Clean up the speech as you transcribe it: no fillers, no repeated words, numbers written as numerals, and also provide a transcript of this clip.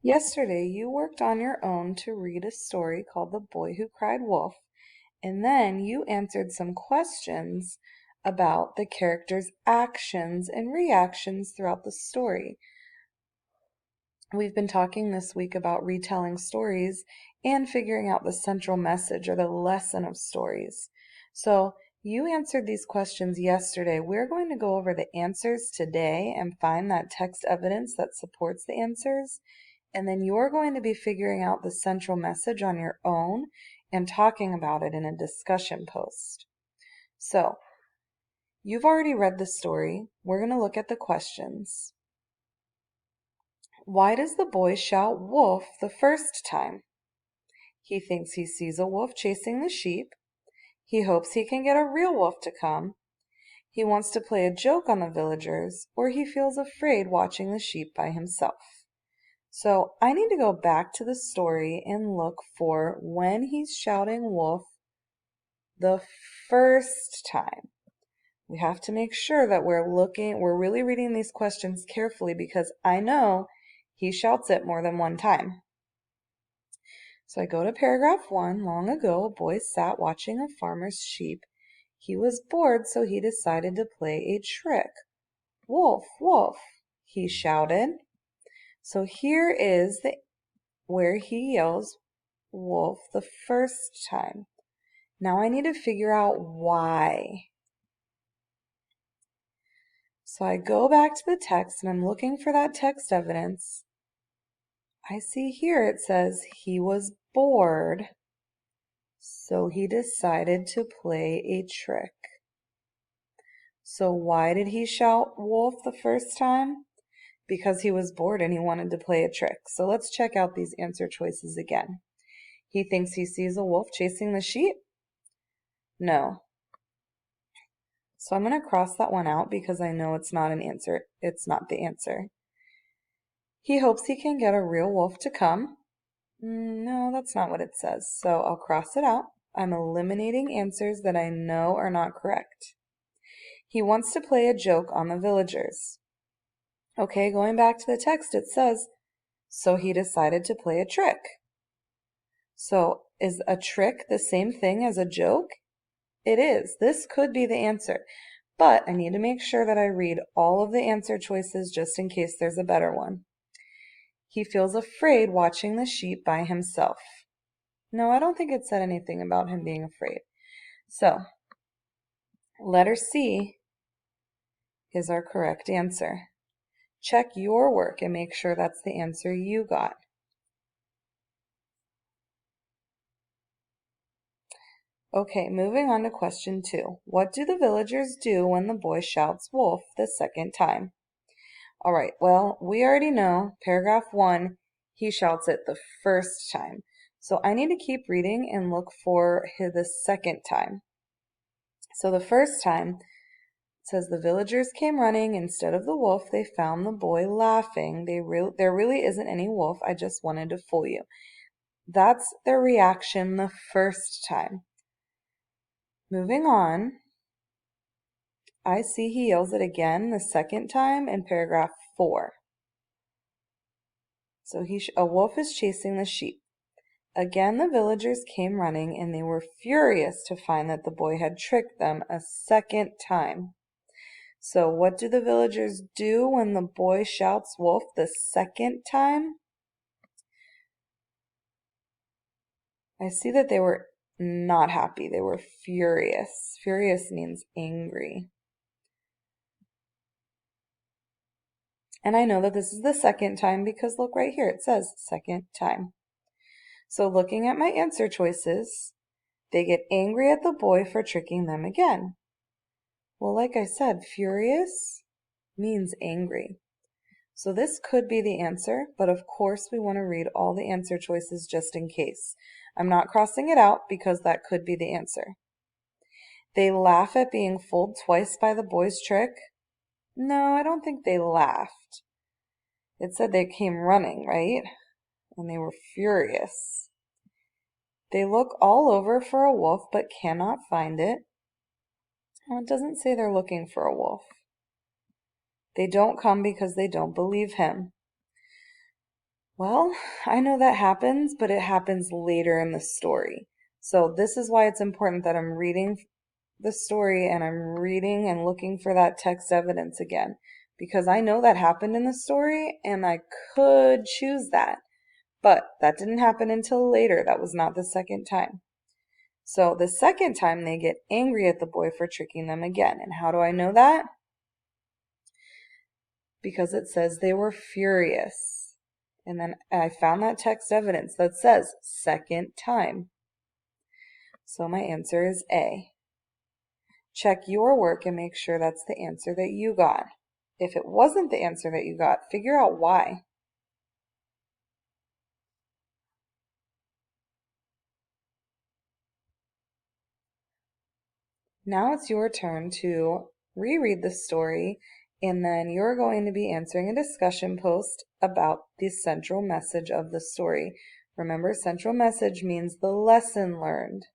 Yesterday, you worked on your own to read a story called The Boy Who Cried Wolf, and then you answered some questions about the characters' actions and reactions throughout the story. We've been talking this week about retelling stories and figuring out the central message or the lesson of stories. So, you answered these questions yesterday. We're going to go over the answers today and find that text evidence that supports the answers. And then you're going to be figuring out the central message on your own and talking about it in a discussion post. So, you've already read the story. We're going to look at the questions. Why does the boy shout wolf the first time? He thinks he sees a wolf chasing the sheep. He hopes he can get a real wolf to come. He wants to play a joke on the villagers, or he feels afraid watching the sheep by himself. So I need to go back to the story and look for when he's shouting wolf the first time. We have to make sure that we're really reading these questions carefully because I know he shouts it more than one time. So I go to paragraph 1. Long ago, a boy sat watching a farmer's sheep. He was bored, so he decided to play a trick. Wolf, wolf, he shouted. So here is where he yells wolf the first time. Now I need to figure out why. So I go back to the text and I'm looking for that text evidence. I see here it says he was bored, so he decided to play a trick. So why did he shout wolf the first time? Because he was bored and he wanted to play a trick. So let's check out these answer choices again. He thinks he sees a wolf chasing the sheep? No. So I'm going to cross that one out because I know it's not an answer. It's not the answer. He hopes he can get a real wolf to come. No, that's not what it says. So I'll cross it out. I'm eliminating answers that I know are not correct. He wants to play a joke on the villagers. Okay, going back to the text, it says, so he decided to play a trick. So is a trick the same thing as a joke? It is. This could be the answer. But I need to make sure that I read all of the answer choices just in case there's a better one. He feels afraid watching the sheep by himself. No, I don't think it said anything about him being afraid. So, letter C is our correct answer. Check your work and make sure that's the answer you got. Okay, moving on to question 2. What do the villagers do when the boy shouts wolf the second time? All right, well, we already know, paragraph 1, he shouts it the first time. So I need to keep reading and look for the second time. So the first time, it says the villagers came running. Instead of the wolf, they found the boy laughing. There really isn't any wolf. I just wanted to fool you. That's their reaction the first time. Moving on, I see he yells it again the second time in paragraph 4. So a wolf is chasing the sheep. Again the villagers came running, and they were furious to find that the boy had tricked them a second time. So what do the villagers do when the boy shouts wolf the second time? I see that they were not happy. They were furious. Furious means angry. And I know that this is the second time because look right here, it says second time. So looking at my answer choices, they get angry at the boy for tricking them again. Well, like I said, furious means angry. So this could be the answer, but of course we want to read all the answer choices just in case. I'm not crossing it out because that could be the answer. They laugh at being fooled twice by the boy's trick. No, I don't think they laughed. It said they came running, right? And they were furious. They look all over for a wolf but cannot find it. Well, it doesn't say they're looking for a wolf. They don't come because they don't believe him. Well, I know that happens, but it happens later in the story. So this is why it's important that I'm reading the story and I'm reading and looking for that text evidence again, because I know that happened in the story and I could choose that, but that didn't happen until later. That was not the second time. So the second time they get angry at the boy for tricking them again. And how do I know that? Because it says they were furious. And then I found that text evidence that says second time. So my answer is A. Check your work and make sure that's the answer that you got. If it wasn't the answer that you got, figure out why. Now it's your turn to reread the story, and then you're going to be answering a discussion post about the central message of the story. Remember, central message means the lesson learned.